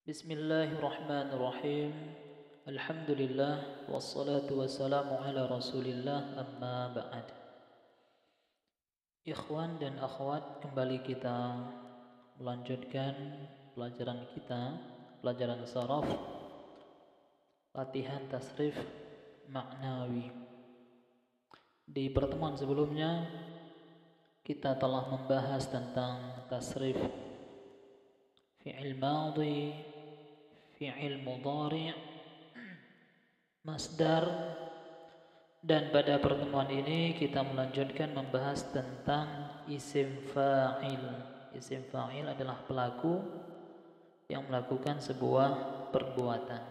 Bismillahirrahmanirrahim. Alhamdulillah wassalatu wassalamu ala Rasulillah amma ba'd. Ikhwan dan akhwat, kembali kita melanjutkan pelajaran kita, pelajaran saraf, latihan tasrif maknawi. Di pertemuan sebelumnya kita telah membahas tentang tasrif fi'il madhi, fi'il mudhari', masdar, dan pada pertemuan ini kita melanjutkan membahas tentang isim fa'il. Isim fa'il adalah pelaku yang melakukan sebuah perbuatan.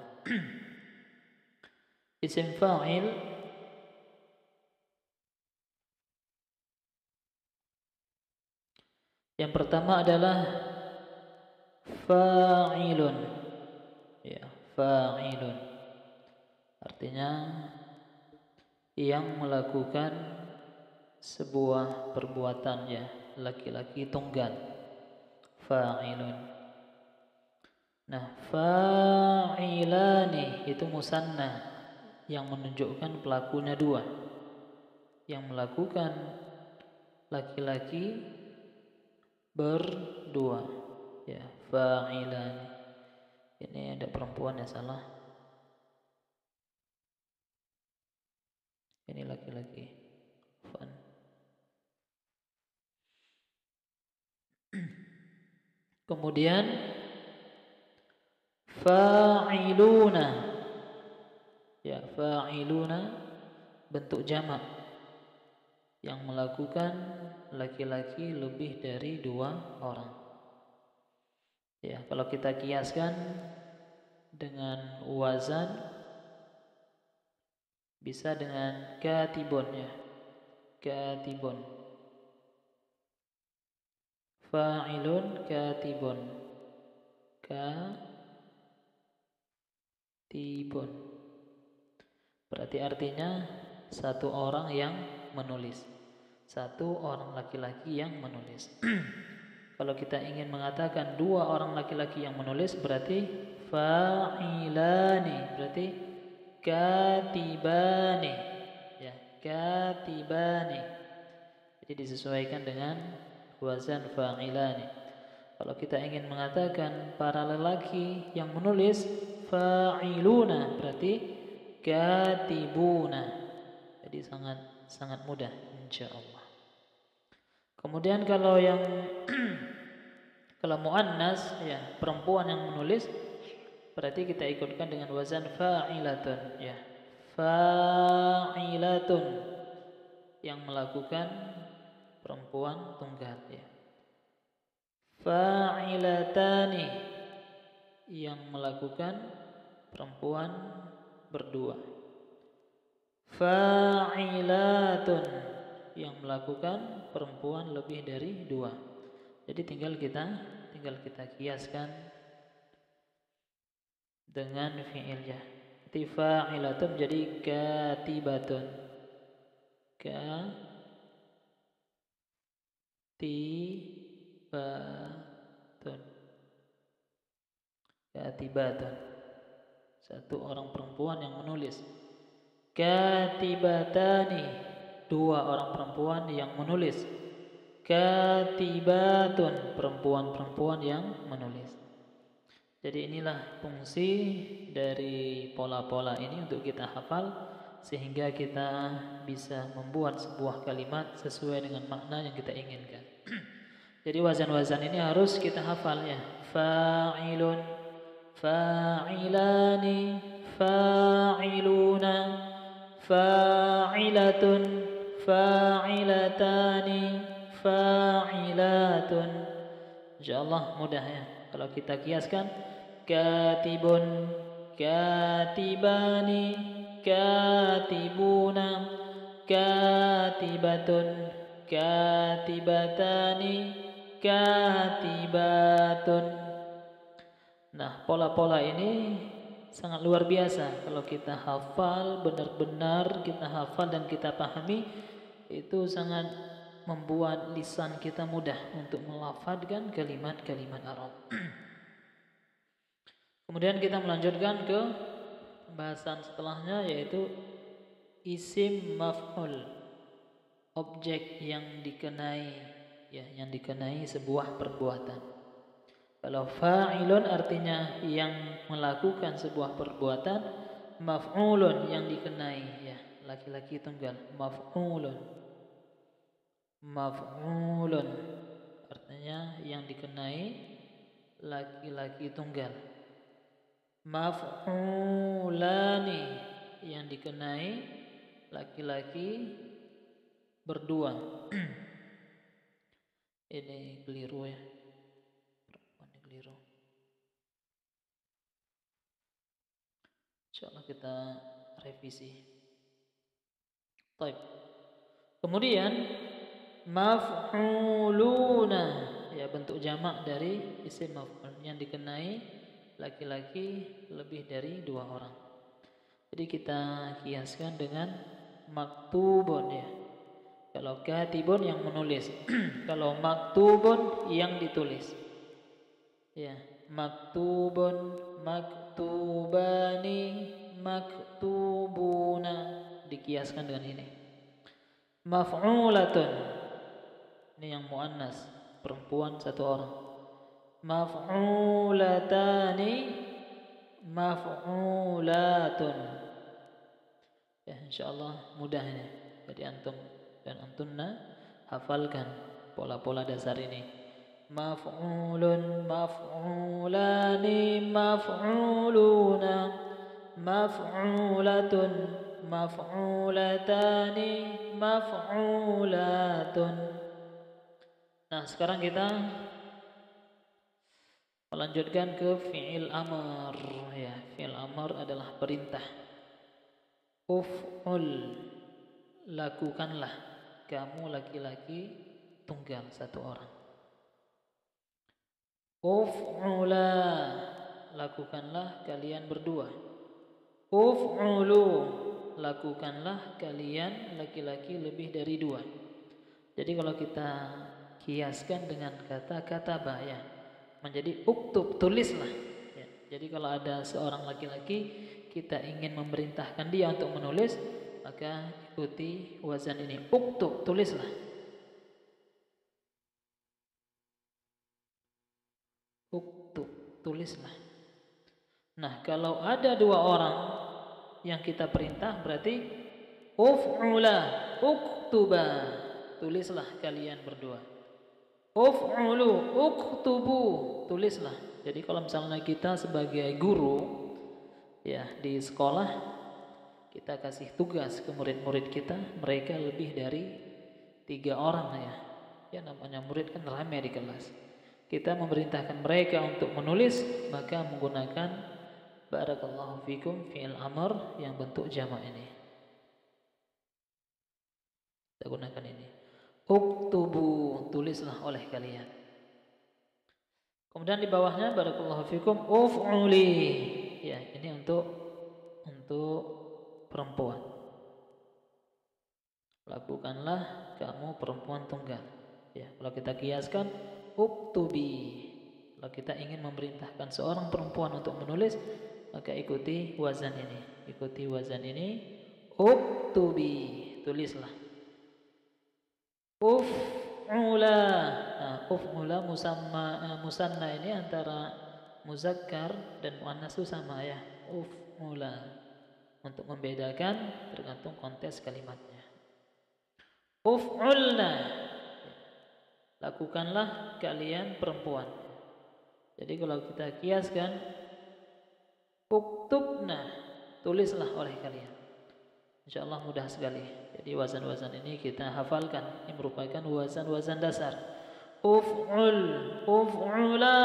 Isim fa'il yang pertama adalah fa'ilun. Ya, fa'ilun. Artinya yang melakukan sebuah perbuatan, ya, laki-laki tunggal. Fa'ilun. Nah, fa'ilani itu musanna yang menunjukkan pelakunya dua. Yang melakukan laki-laki berdua. Ya, fa'ilani. Ini ada perempuan yang salah. Ini laki-laki. Fan. Kemudian fa'iluna. Ya, fa'iluna bentuk jamak yang melakukan laki-laki lebih dari dua orang. Ya, kalau kita kiaskan dengan wazan bisa dengan katibun, ya. Katibun. Fa'ilun katibun. Katibun. Berarti artinya satu orang yang menulis. Satu orang laki-laki yang menulis. Kalau kita ingin mengatakan dua orang laki-laki yang menulis, berarti fa'ilani, berarti katibani. Ya, katibani. Jadi disesuaikan dengan wazan fa'ilani. Kalau kita ingin mengatakan para lelaki yang menulis, fa'iluna, berarti katibuna. Jadi sangat mudah, insyaallah. Kemudian kalau yang kalau muannas, ya, perempuan yang menulis, berarti kita ikutkan dengan wazan fa'ilatun, ya. Fa'ilatun yang melakukan perempuan tunggal, ya. Fa'ilatani yang melakukan perempuan berdua. Fa'ilatun yang melakukan perempuan lebih dari dua. Jadi tinggal kita kiaskan dengan fi'ilnya. Fa'ilatun jadi katibatun. Katibatun. Satu orang perempuan yang menulis. Katibatani, dua orang perempuan yang menulis. Katibatun, perempuan-perempuan yang menulis. Jadi inilah fungsi dari pola-pola ini untuk kita hafal, sehingga kita bisa membuat sebuah kalimat sesuai dengan makna yang kita inginkan. Jadi wazan-wazan ini harus kita hafal, ya. Fa'ilun, fa'ilani, fa'iluna, fa'ilatun, fa'ilatani, fa'ilatun. Insyaallah mudah, ya. Kalau kita kiaskan, katibun, katibani, katibuna, katibatun, katibatani, katibatun. Nah, pola-pola ini sangat luar biasa. Kalau kita hafal, benar-benar kita hafal dan kita pahami, itu sangat membuat lisan kita mudah untuk melafadzkan kalimat-kalimat Arab. Kemudian kita melanjutkan ke pembahasan setelahnya, yaitu isim maf'ul, objek yang dikenai, ya, yang dikenai sebuah perbuatan. Kalau fa'ilun artinya yang melakukan sebuah perbuatan, maf'ulun yang dikenai, ya, laki-laki tunggal, maf'ulun. Maf'ulun artinya yang dikenai laki-laki tunggal. Maf'ulani yang dikenai laki-laki berdua. Ini keliru ya. Ini keliru. Insyaallah kita revisi. Baik. Kemudian maf'uluna, ya, bentuk jamak dari isim maf'ul yang dikenai laki-laki lebih dari 2 orang. Jadi kita kiaskan dengan maktubun, ya. Kalau katibun yang menulis, kalau maktubun yang ditulis. Ya, maktubun, maktubani, maktubuna, dikiaskan dengan ini. Maf'ulatun, ini yang muannas, perempuan 1 orang. Maf'ulatani, maf'ulatun. Ya, insyaallah mudah ini. Jadi antum dan antunna hafalkan pola-pola dasar ini. Maf'ulun, maf'ulani, maf'uluna, maf'ulatun, maf'ulatani, maf'ulatun. Nah, sekarang kita melanjutkan ke fi'il amr, ya. Fi'il amr adalah perintah. Uf'ul, lakukanlah kamu laki-laki tunggal 1 orang. Uf'ula, lakukanlah kalian berdua. Uf'ulu, lakukanlah kalian laki-laki lebih dari 2. Jadi kalau kita kiaskan dengan kata-kata ya, menjadi uktub, tulislah, ya. Jadi kalau ada seorang laki-laki kita ingin memerintahkan dia untuk menulis, maka ikuti wazan ini. Uktub, tulislah. Uktub, tulislah. Nah, kalau ada 2 orang yang kita perintah, berarti uf'ula, uktuba, tulislah kalian berdua. Uf'ulu, uktubu, tulislah. Jadi kalau misalnya kita sebagai guru, ya, di sekolah, kita kasih tugas ke murid-murid kita, mereka lebih dari 3 orang, ya. Ya, namanya murid kan ramai di kelas. Kita memerintahkan mereka untuk menulis, maka menggunakan barakallahu fikum fi'il amr yang bentuk jamak ini. Kita gunakan ini. Uktubu, tulislah oleh kalian. Kemudian di bawahnya barakallahu fikum uf'uli, ya, ini untuk perempuan. Lakukanlah kamu perempuan tunggal. Ya, kalau kita kiaskan uktubi, kalau kita ingin memerintahkan seorang perempuan untuk menulis, maka ikuti wazan ini. Ikuti wazan ini. Uktubi, tulislah. Uf'ula. Nah, uf'ula musanna ini antara muzakkar dan muannas itu sama, ya. Uf'ula. Untuk membedakan tergantung konteks kalimatnya. Uf'ulna, lakukanlah kalian perempuan. Jadi kalau kita kiaskan, uktubna, tulislah oleh kalian. InsyaAllah mudah sekali. Jadi wazan-wazan ini kita hafalkan. Ini merupakan wazan-wazan dasar. Uf'ul, uf'ula,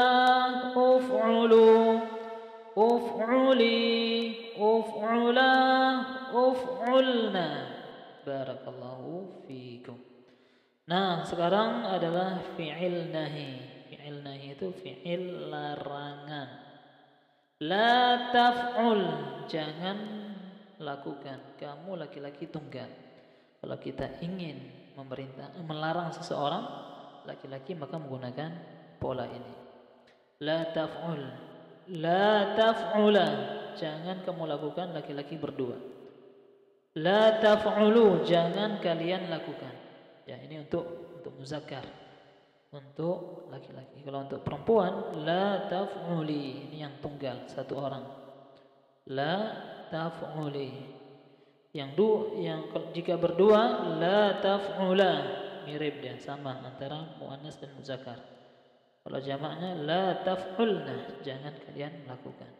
uf'ulu, uf'uli, uf'ula, uf'ulna. Barakallahu fiikum. Nah, sekarang adalah fi'il nahi. Fi'il nahi itu fi'il larangan. La taf'ul, jangan lakukan. Kamu laki-laki tunggal. Kalau kita ingin melarang seseorang laki-laki, maka menggunakan pola ini. La taf'ul, La taf'ula, jangan kamu lakukan laki-laki berdua. La taf'ulu, jangan kalian lakukan. Ya, ini untuk muzakkar, untuk laki-laki. Kalau untuk perempuan, la taf'uli, ini yang tunggal, satu orang. La taf'uli. Yang jika berdua, la taf'ula, mirip dia, sama antara muannas dan muzakkar. Kalau jamaknya la taf'ulna, jangan kalian lakukan.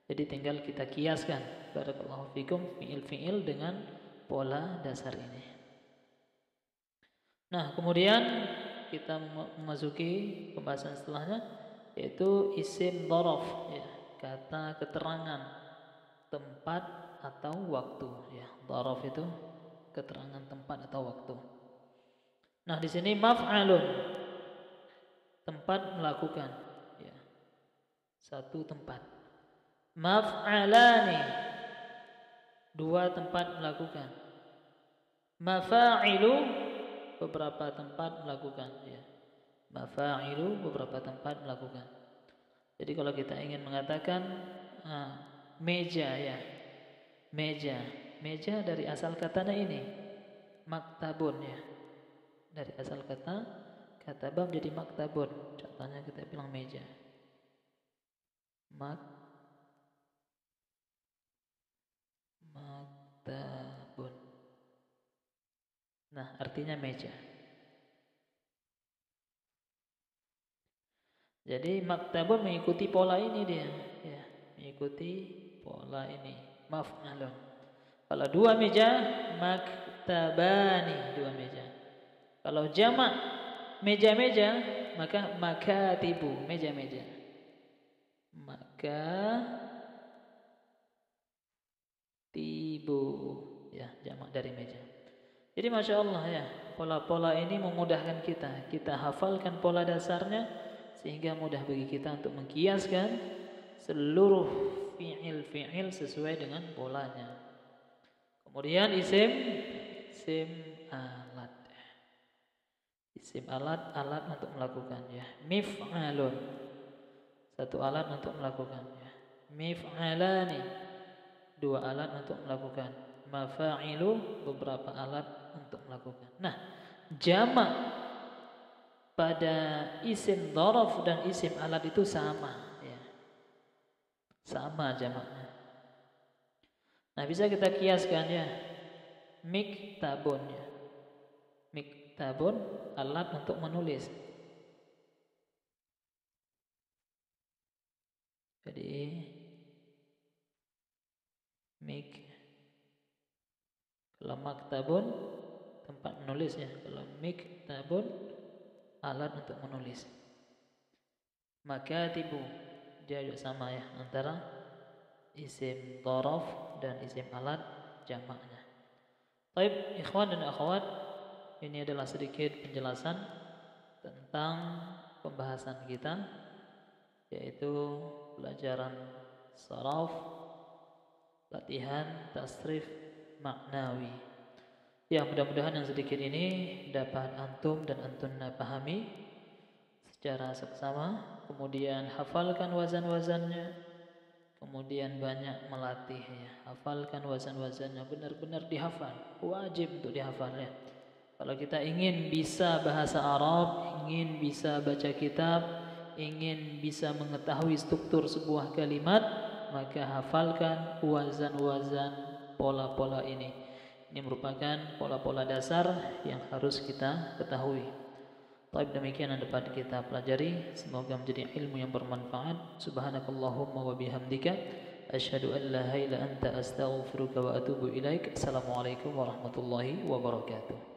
Jadi tinggal kita kiaskan, barakallahu fikum, fi'il-fi'il dengan pola dasar ini. Nah, kemudian kita memasuki pembahasan setelahnya, yaitu isim dzaraf, ya, kata keterangan tempat atau waktu, ya. Dzaraf itu keterangan tempat atau waktu. Nah, di sini maf'alun, tempat melakukan, ya. Satu tempat. Maf'alani, dua tempat melakukan. Mafa'ilu, beberapa tempat melakukan, ya. Mafa'ilu, beberapa tempat melakukan. Jadi kalau kita ingin mengatakan meja, ya, meja dari asal katanya ini maktabun, ya, dari asal kata katabah menjadi maktabun. Contohnya kita bilang meja, maktabun. Nah, artinya meja. Jadi maktabun mengikuti pola ini dia, ya, mengikuti pola ini. Maf'alun. Kalau dua meja, maktabani, dua meja. Kalau jamak meja-meja, maka makatibu, meja-meja. Makatibu, ya, jamak dari meja. Jadi Masya Allah, ya, pola-pola ini memudahkan kita. Kita hafalkan pola dasarnya sehingga mudah bagi kita untuk mengkiaskan seluruh fi'il sesuai dengan polanya. Kemudian isim alat. Isim alat untuk melakukan, ya. Mif'alun, satu alat untuk melakukan, ya. Mif'alani, dua alat untuk melakukan. Mafa'ilu, beberapa alat untuk melakukan. Nah, jamak pada isim dzaraf dan isim alat itu sama, ya. Sama jamaknya. Nah, bisa kita kiaskan, ya. Miktabun, ya. Miktabun, alat untuk menulis. Jadi kalau maktabun tempat menulis, ya. Kalau miktabun alat untuk menulis. Makatibu, dia juga sama, ya, antara isim dzaraf dan isim alat jamaknya. Baik, ikhwan dan akhwat, ini adalah sedikit penjelasan tentang pembahasan kita, yaitu pelajaran saraf, latihan tasrif maknawi. Ya, mudah-mudahan yang sedikit ini dapat antum dan antunna pahami secara seksama, kemudian hafalkan wazan-wazannya, kemudian banyak melatihnya. Hafalkan wazan-wazannya, benar-benar dihafal, wajib untuk dihafalnya. Kalau kita ingin bisa bahasa Arab, ingin bisa baca kitab, ingin bisa mengetahui struktur sebuah kalimat, maka hafalkan wazan-wazan pola-pola ini. Ini merupakan pola-pola dasar yang harus kita ketahui. Baik, demikian yang dapat kita pelajari. Semoga menjadi ilmu yang bermanfaat. Subhanakallahumma wa bihamdika asyhadu an la ilaha illa anta astaghfiruka wa atubu ilaik. Assalamualaikum warahmatullahi wabarakatuh.